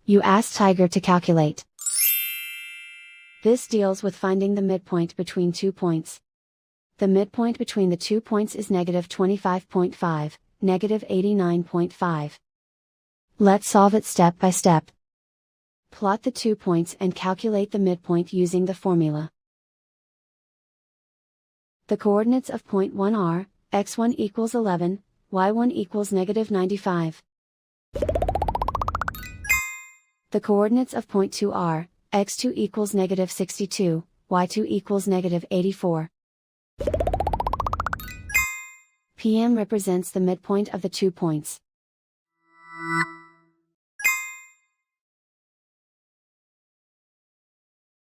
You ask Tiger to calculate. This deals with finding the midpoint between 2 points. The midpoint between the 2 points is negative 25.5, negative 89.5. Let's solve it step by step. Plot the 2 points and calculate the midpoint using the formula. The coordinates of point 1 are, x1 equals 11, y1 equals negative 95. The coordinates of point 2 are, x2 equals negative 62, y2 equals negative 84. PM represents the midpoint of the 2 points.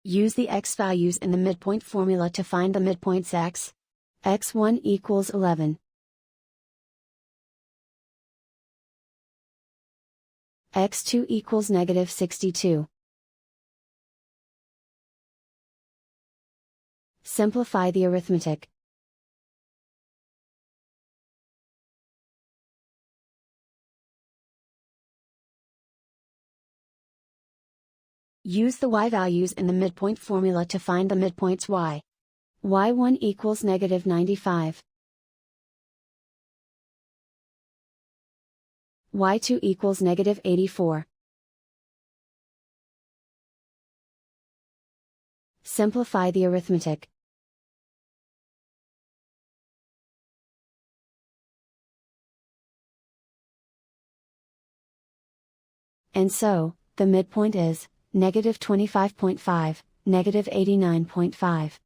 Use the x values in the midpoint formula to find the midpoints x. x1 equals 11. x2 equals negative 62. Simplify the arithmetic. Use the y values in the midpoint formula to find the midpoints y. y1 equals negative 95. y2 equals negative 84. Simplify the arithmetic. And so, the midpoint is, negative 25.5, negative 89.5.